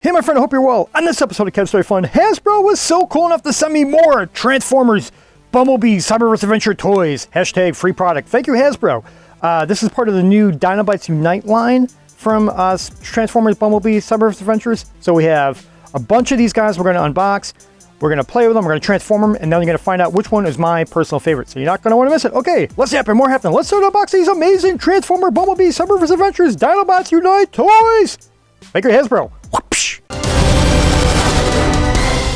Hey my friend, I hope you're well. On this episode of KevsToyFun, Hasbro was so cool enough to send me more Transformers Bumblebee Cyberverse Adventure toys. Hashtag free product. Thank you, Hasbro. This is part of the new Dinobots Unite line from Transformers Bumblebee Cyberverse Adventures. So we have a bunch of these guys we're going to unbox. We're going to play with them, we're going to transform them, and then you're going to find out which one is my personal favorite. So you're not going to want to miss it. Okay, let's happen, more happening. Let's start unboxing these amazing Transformer Bumblebee Cyberverse Adventures Dinobots Unite toys. Thank you, Hasbro. Whoopsh.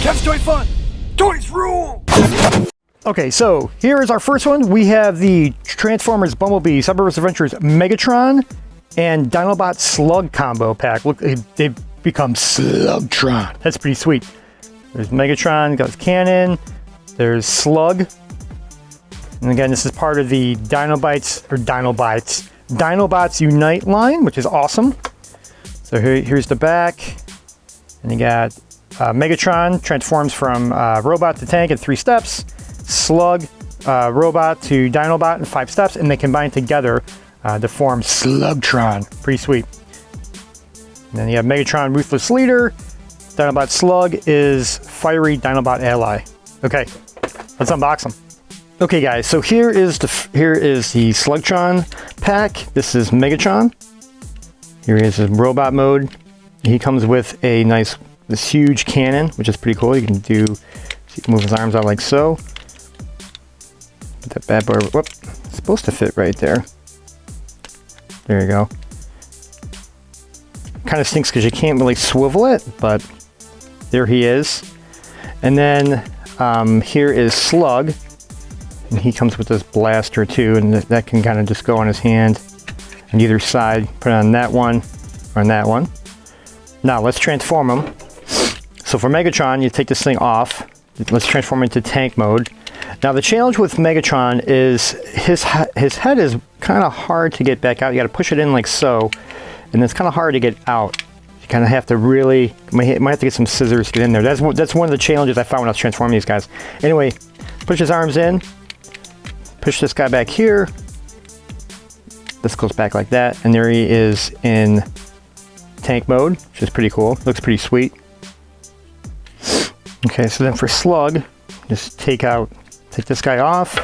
KevsToyFun. Toys rule. Okay, so here is our first one. We have the Transformers Bumblebee Cyberverse Adventures Megatron and Dinobot Slug combo pack. Look, they've become Slugtron. That's pretty sweet. There's Megatron, got his cannon. There's Slug. And again, this is part of the Dinobots Unite line, which is awesome. So here's the back. And you got Megatron transforms from robot to tank in 3 steps. Slug, robot to Dinobot in 5 steps. And they combine together to form Slugtron. Pretty sweet. And then you have Megatron, Ruthless Leader. Dinobot Slug is Fiery Dinobot Ally. Okay, let's unbox them. Okay guys, so here is the Slugtron pack. This is Megatron. Here he is in robot mode. He comes with this huge cannon, which is pretty cool. You can move his arms out like so. Put that bad boy, whoop, it's supposed to fit right there. There you go. Kind of stinks because you can't really swivel it, but there he is. And then here is Slug. And he comes with this blaster too, and that can kind of just go on his hand on either side. Put it on that one or on that one. Now let's transform him. So for Megatron, you take this thing off. Let's transform into tank mode. Now the challenge with Megatron is his head is kind of hard to get back out. You got to push it in like so, and it's kind of hard to get out. You kind of have to really, might have to get some scissors to get in there. That's one of the challenges I found when I was transforming these guys. Anyway, push his arms in, push this guy back here. This goes back like that, and there he is in tank mode, which is pretty cool. Looks pretty sweet. Okay, so then for Slug, just take this guy off,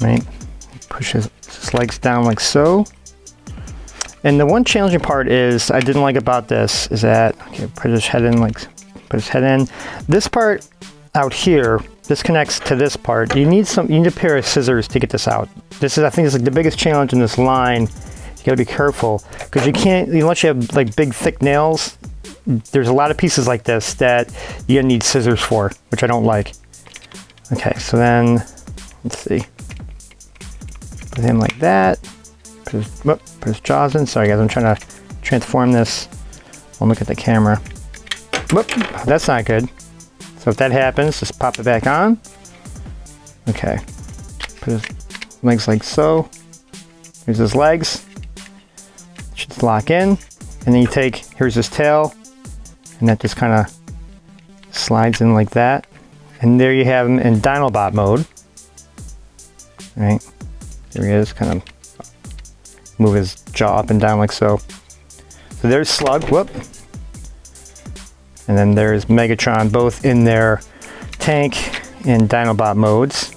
right? Push his legs down like so. And the one challenging part is I didn't like about this is that, okay, put his head in. This part out here, this connects to this part. You need a pair of scissors to get this out. I think is like the biggest challenge in this line. You gotta be careful because you can't, unless you have like big thick nails, there's a lot of pieces like this that you're gonna need scissors for, which I don't like. Okay, so then, let's see. Put him like that. Put his jaws in. Sorry guys, I'm trying to transform this. I'll look at the camera. Whoop, that's not good. So if that happens, just pop it back on. Okay. Put his legs like so. Here's his legs. Should lock in. And then here's his tail. And that just kind of slides in like that. And there you have him in Dinobot mode. Right. There he is, kind of move his jaw up and down like so. So there's Slug, whoop. And then there's Megatron, both in their tank and Dinobot modes.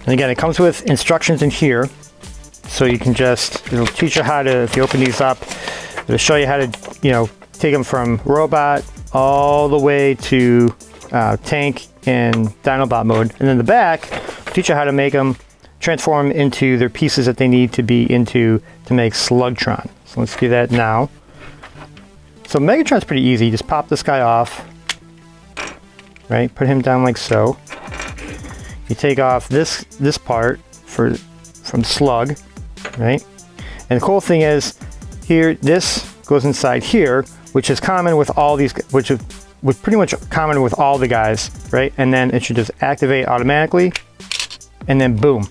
And again, it comes with instructions in here. So you can it'll teach you how to, if you open these up, it'll show you how to, take them from robot all the way to tank and Dinobot mode. And then the back, teach you how to make them transform into their pieces that they need to be into to make Slugtron. So let's do that now. So Megatron's pretty easy. Just pop this guy off, right? Put him down like so. You take off this part from Slug, right? And the cool thing is here, this goes inside here, which is common with all these, which is pretty much common with all the guys, right? And then it should just activate automatically, and then boom.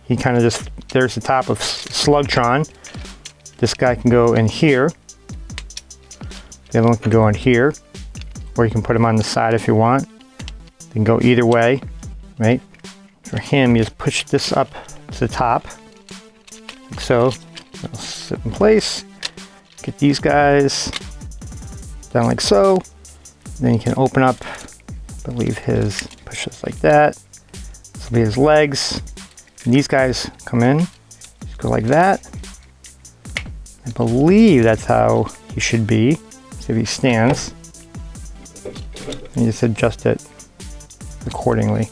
He kind of there's the top of Slugtron. This guy can go in here. The other one can go in here, or you can put him on the side if you want. You can go either way, right? For him, you just push this up to the top, like so. It'll sit in place. Get these guys down like so. Then you can open up, I believe his, push this like that. This will be his legs. And these guys come in, just go like that. I believe that's how he should be. So if he stands, and you just adjust it accordingly.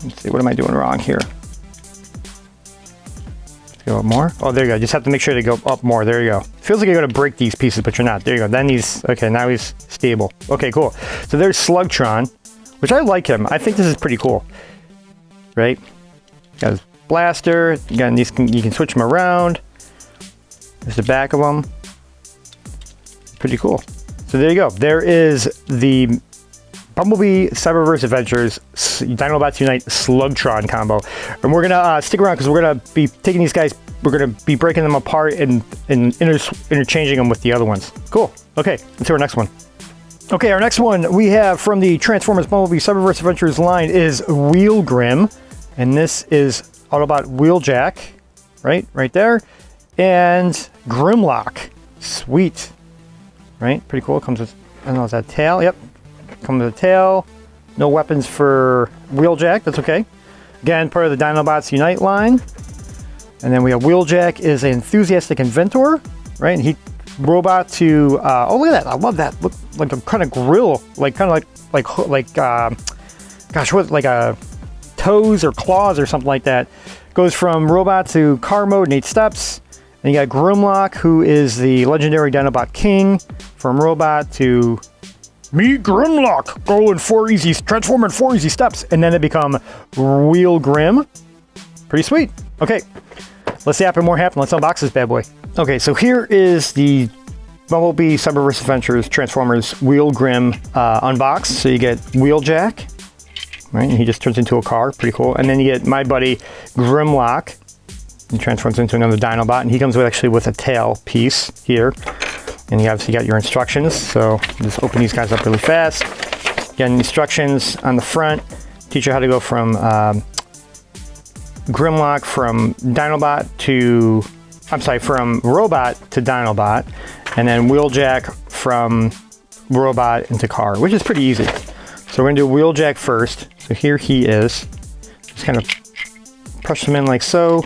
Let's see, what am I doing wrong here? Go up more. Oh, there you go. Just have to make sure to go up more. There you go. Feels like you're going to break these pieces, but you're not. There you go. Then he's, okay, now he's stable. Okay, cool. So there's Slugtron, which I like him. I think this is pretty cool. Right? Got his blaster. Again, these you can switch them around. There's the back of them. Pretty cool. So there you go. There is the Bumblebee Cyberverse Adventures Dinobots Unite Slugtron combo. And we're gonna stick around because we're gonna be taking these guys, we're gonna be breaking them apart and interchanging them with the other ones. Cool. Okay, let's do our next one. Okay, our next one we have from the Transformers Bumblebee Cyberverse Adventures line is Wheelgrim. And this is Autobot Wheeljack, right there. And Grimlock. Sweet. Right? Pretty cool. Comes with, I don't know, is that tail? Yep. Comes with a tail. No weapons for Wheeljack. That's okay. Again, part of the Dinobots Unite line. And then we have Wheeljack is an enthusiastic inventor, right? And he robot to oh, look at that. I love that. Look like a kind of grill, like kind of like gosh, what, like a toes or claws or something like that. Goes from robot to car mode in 8 steps. And you got Grimlock, who is the legendary Dinobot king, from robot to meet Grimlock, go in 4 easy, transform in 4 easy steps, and then they become Wheelgrim. Pretty sweet. Okay, let's see more happen. Let's unbox this bad boy. Okay, so here is the Bumblebee Cyberverse Adventures Transformers Wheelgrim unboxed. So you get Wheeljack, right? And he just turns into a car. Pretty cool. And then you get my buddy Grimlock. He transforms into another Dinobot, and he comes with actually with a tail piece here. And you obviously got your instructions, so just open these guys up really fast. Again, instructions on the front teach you how to go from Grimlock from Dinobot to, I'm sorry, from robot to Dinobot, and then Wheeljack from robot into car, which is pretty easy. So we're gonna do Wheeljack first. So here he is. Just kind of push them in like so.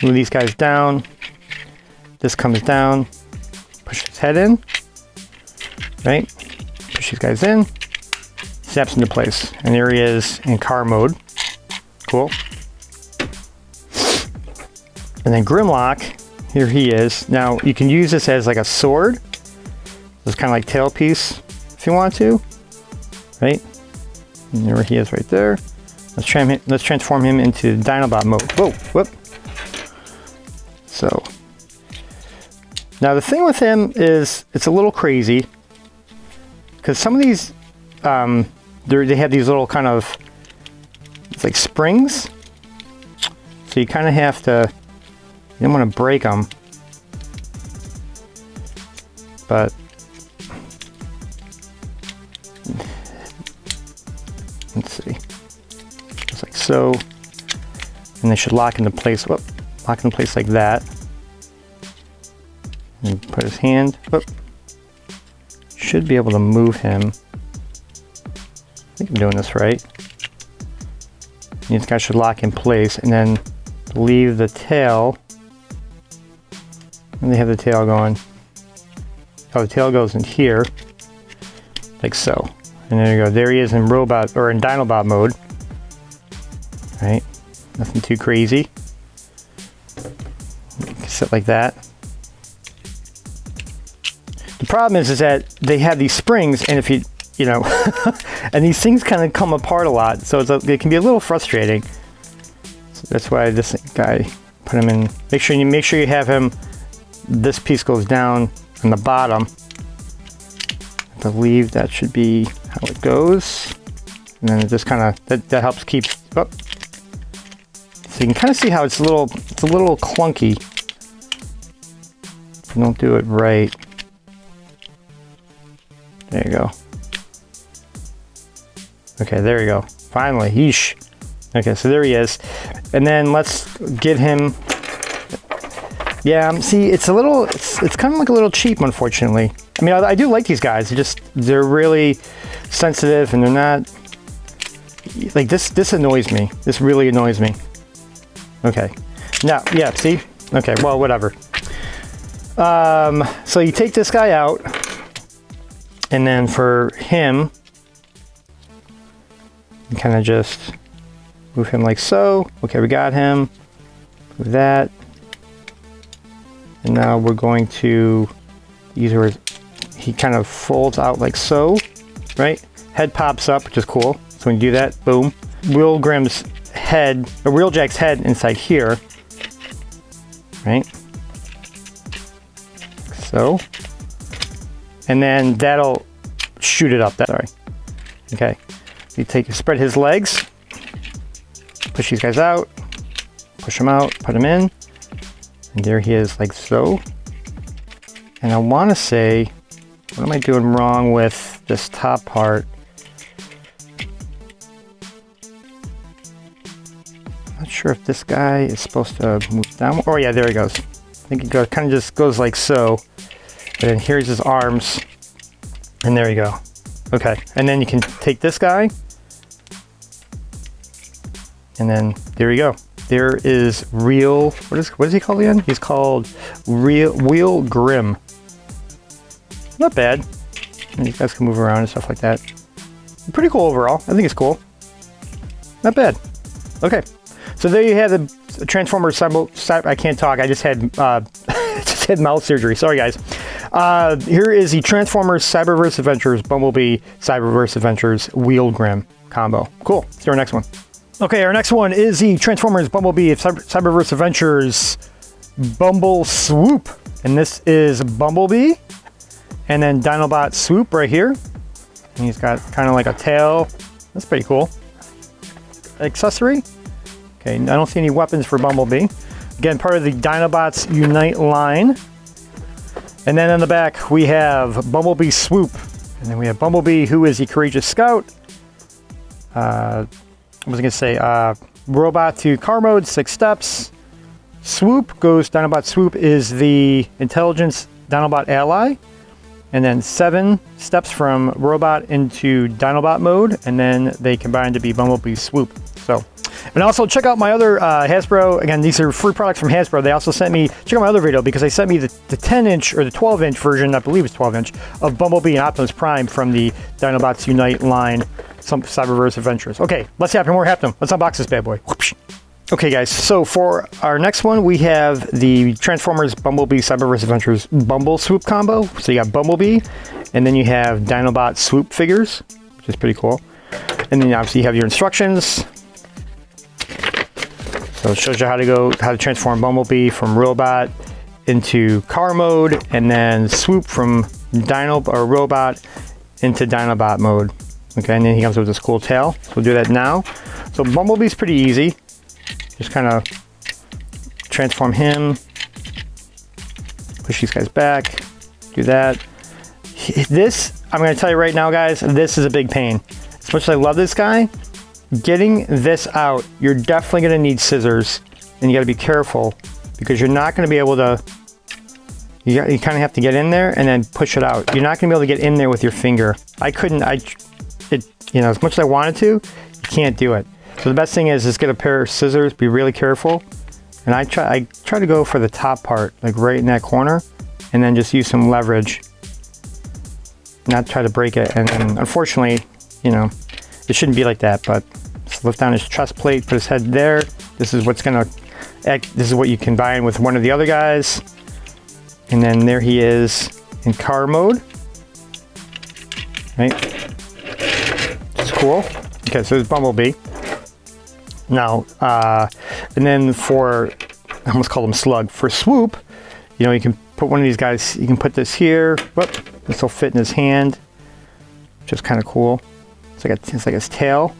Move these guys down. This comes down. Push his head in. Right? Push these guys in. Snaps into place. And there he is in car mode. Cool. And then Grimlock, here he is. Now you can use this as like a sword. It's kind of like tail piece if you want to. Right? And there he is right there. Let's transform him into Dinobot mode. Whoa, whoop. So, now the thing with him is it's a little crazy because some of these, they have these little kind of, it's like springs. So you kind of have to, you don't want to break them, but let's see, just like so, and they should lock into place. Whoop. Lock in place like that. And put his hand. Whoop. Should be able to move him. I think I'm doing this right. These guys should lock in place and then leave the tail. And they have the tail going. Oh, the tail goes in here. Like so. And there you go. There he is in robot or in Dinobot mode. Right? Nothing too crazy. Sit like that. The problem is that they have these springs, and if you know, and these things kind of come apart a lot, so it can be a little frustrating. So that's why this guy, put him in. Make sure you have him. This piece goes down on the bottom. I believe that should be how it goes, and then it just kind of that helps keep. Oh. So you can kind of see how it's a little clunky. Don't do it right. There you go. Okay, there you go. Finally, yeesh. Okay, so there he is. And then let's get him. Yeah, see, it's kind of like a little cheap, unfortunately. I mean, I do like these guys. They're really sensitive, and they're not like this. This annoys me. This really annoys me. Okay. Now, yeah. See. Okay. Well, whatever. So you take this guy out, and then for him, you kind of just move him like so. Okay, we got him. Move that. And now we're going to use where he kind of folds out like so, right? Head pops up, which is cool. So when you do that, boom. Wheelgrim's head, or Wheeljack's head inside here, right? So. And then that'll shoot it up. Sorry. Okay. You spread his legs, push these guys out, push them out, put them in, and there he is like so. And I want to say, what am I doing wrong with this top part? I'm not sure if this guy is supposed to move down. Oh yeah, there he goes. I think it kind of just goes like so. And then here's his arms, and there you go. Okay, and then you can take this guy, and then there you go. There is what is he called again? He's called Wheelgrim. Not bad. And these guys can move around and stuff like that. Pretty cool overall. I think it's cool. Not bad. Okay, so there you have the Transformers I can't talk. I just had just had mouth surgery. Sorry guys. Here is the Transformers Cyberverse Adventures Bumblebee Cyberverse Adventures Wheelgrim combo. Cool. Let's do our next one. Okay, our next one is the Transformers Bumblebee Cyberverse Adventures Bumbleswoop. And this is Bumblebee. And then Dinobot Swoop right here. And he's got kind of like a tail. That's pretty cool. Accessory. Okay, I don't see any weapons for Bumblebee. Again, part of the Dinobots Unite line. And then in the back, we have Bumblebee Swoop. And then we have Bumblebee, who is the Courageous Scout. I was going to say, robot to car mode, 6 steps. Swoop goes, Dinobot Swoop is the Intelligence Dinobot Ally. And then 7 steps from robot into Dinobot mode. And then they combine to be Bumblebee Swoop. So, and also check out my other Hasbro. Again, these are free products from Hasbro. They also sent me, check out my other video because they sent me the 10-inch or the 12-inch version, I believe it's 12-inch, of Bumblebee and Optimus Prime from the Dinobots Unite line, some Cyberverse Adventures. Okay, let's happen more happen. Let's unbox this bad boy. Whoopsh. Okay guys, so for our next one, we have the Transformers Bumblebee Cyberverse Adventures Bumbleswoop combo. So you got Bumblebee, and then you have Dinobot Swoop figures, which is pretty cool. And then obviously you have your instructions. So it shows you how to transform Bumblebee from robot into car mode, and then Swoop from robot into Dinobot mode. Okay, and then he comes with this cool tail. So we'll do that now. So Bumblebee's pretty easy. Just kind of transform him, push these guys back, do that. This, I'm going to tell you right now, guys, this is a big pain. As much as I love this guy, getting this out, you're definitely going to need scissors, and you got to be careful because you're not going to be able to, you kind of have to get in there and then push it out. You're not going to be able to get in there with your finger. You know, as much as I wanted to, you can't do it. So the best thing is just get a pair of scissors, be really careful. And I try to go for the top part, like right in that corner, and then just use some leverage. Not try to break it. And unfortunately, you know, it shouldn't be like that, but just lift down his chest plate, put his head there. This is what's gonna act, this is what you combine with one of the other guys. And then there he is in car mode. Right? It's cool. Okay, so there's Bumblebee. Now, and then for, I almost called him Slug. For Swoop, you know, you can put one of these guys, you can put this here. Whoop, this will fit in his hand, which is kind of cool. It's like his tail.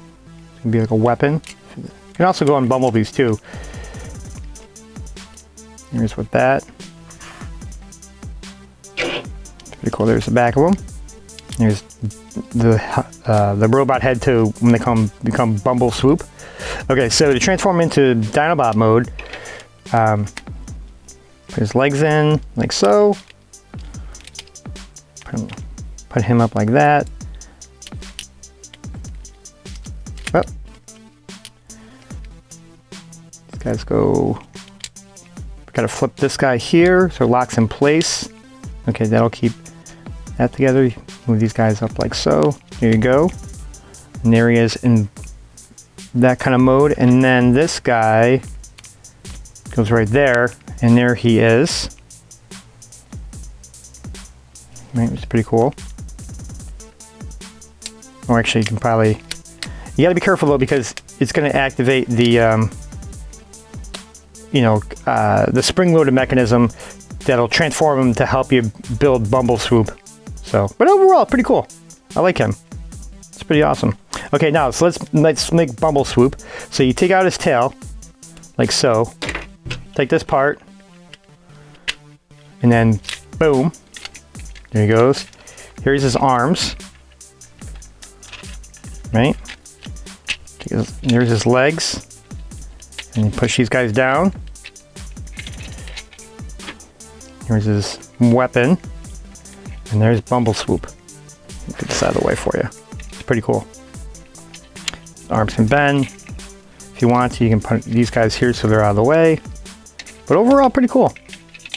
It's gonna be like a weapon. You can also go on Bumblebees too. Here's with that. Pretty cool. There's the back of them. Here's the robot head too when they become Bumbleswoop. Okay, so to transform into Dinobot mode, put his legs in like so. Put put him up like that. Oh. These guys go... Gotta flip this guy here so it locks in place. Okay, that'll keep that together. Move these guys up like so. Here you go. And there he is in that kind of mode. And then this guy goes right there. And there he is. Right, it's pretty cool. Or actually, you can probably... You gotta be careful though, because it's gonna activate the, the spring-loaded mechanism that'll transform him to help you build Bumbleswoop. So, but overall, pretty cool. I like him. It's pretty awesome. Okay, now so let's make Bumbleswoop. So you take out his tail, like so. Take this part, and then boom, there he goes. Here's his arms, right? There's his legs, and you push these guys down. Here's his weapon, and there's Bumbleswoop. Get this out of the way for you. It's pretty cool. Arms can bend. If you want to, you can put these guys here so they're out of the way. But overall, pretty cool,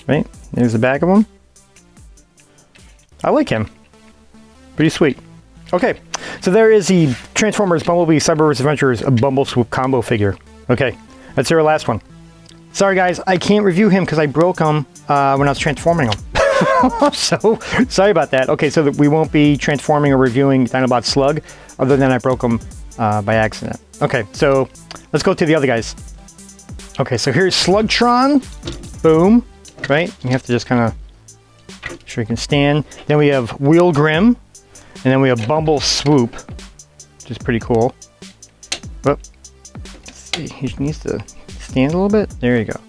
right? There's the back of him. I like him. Pretty sweet. Okay, so there is the Transformers Bumblebee Cyberverse Adventures Bumbleswoop combo figure. Okay, that's our last one. Sorry guys, I can't review him because I broke him when I was transforming him. So, sorry about that. Okay, so we won't be transforming or reviewing Dinobots Slug, other than I broke him by accident. Okay, so let's go to the other guys. Okay, so here's Slugtron. Boom, right? You have to just kind of make sure you can stand. Then we have Wheelgrim, and then we have Bumbleswoop, which is pretty cool. But let's see, he needs to stand a little bit. There you go.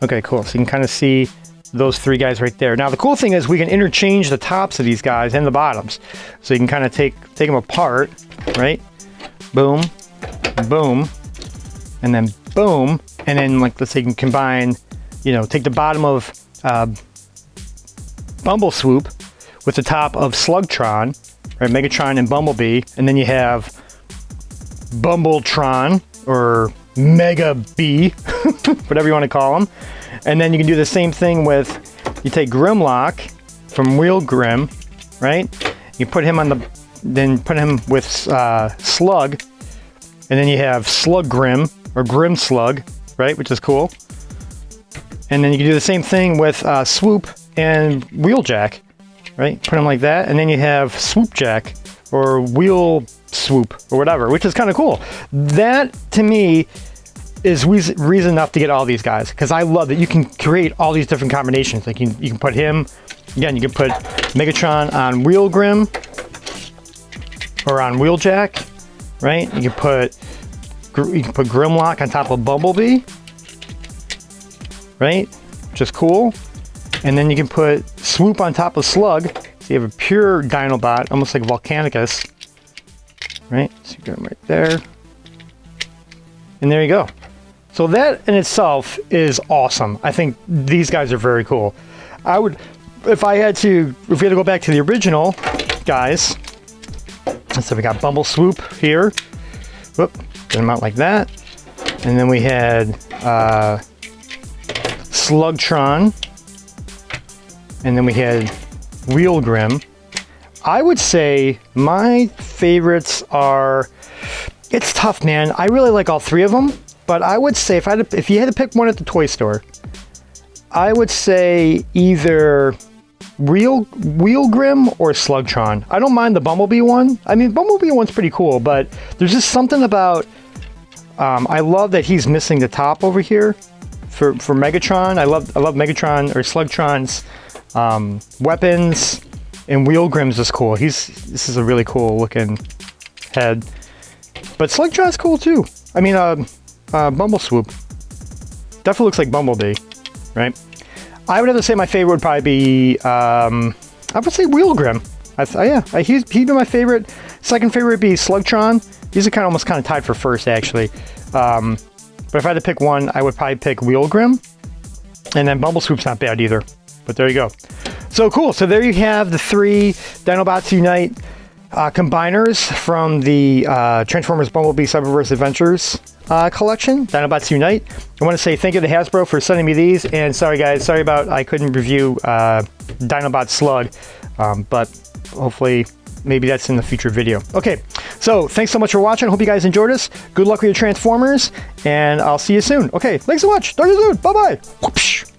Okay, cool. So you can kind of see those three guys right there. Now the cool thing is we can interchange the tops of these guys and the bottoms. So you can kind of take them apart, right? Boom, boom, and then boom, and then like let's say you can combine, take the bottom of Bumbleswoop with the top of Slugtron, right? Megatron and Bumblebee, and then you have Bumbletron or Mega B, whatever you want to call them. And then you can do the same thing with, you take Grimlock from Wheelgrim, right? You put him on then put him with Slug, and then you have Slugrim or Grim Slug, right? Which is cool. And then you can do the same thing with Swoop and Wheeljack, right? Put them like that, and then you have Swoopjack or Wheel Swoop or whatever, which is kind of cool. That to me is reason enough to get all these guys, because I love that you can create all these different combinations. Like you can put him, again, you can put Megatron on Wheelgrim or on Wheeljack, right? You can put Grimlock on top of Bumblebee, right? Which is cool. And then you can put Swoop on top of Slug, so you have a pure Dinobot, almost like Volcanicus, right? So you got him right there. And there you go. So that in itself is awesome. I think these guys are very cool. I would, if we had to go back to the original guys, so we got Bumbleswoop here. Whoop, get him out like that. And then we had Slugtron. And then we had Wheelgrim. I would say my favorites are, it's tough, man. I really like all three of them. But I would say if you had to pick one at the toy store, I would say either Wheelgrim or Slugtron. I don't mind the Bumblebee one. I mean, Bumblebee one's pretty cool, but there's just something about, I love that he's missing the top over here for Megatron. I love Megatron or Slugtron's weapons, and Wheelgrim's is cool. This is a really cool looking head. But Slugtron's cool too. I mean, Bumbleswoop definitely looks like Bumblebee, right? I would have to say my favorite would probably be, I would say Wheelgrim. Yeah, he'd be my favorite. Second favorite would be Slugtron. These are almost tied for first, actually. But if I had to pick one, I would probably pick Wheelgrim. And then Bumbleswoop's not bad either. But there you go. So cool. So there you have the 3 Dinobots Unite combiners from the Transformers Bumblebee Cyberverse Adventures collection, Dinobots Unite. I want to say thank you to Hasbro for sending me these, and sorry guys, sorry about I couldn't review Dinobot Slug, but hopefully maybe that's in the future video. Okay, so thanks so much for watching. Hope you guys enjoyed this. Good luck with your Transformers, and I'll see you soon. Okay, thanks so much. Talk to you soon. Bye-bye.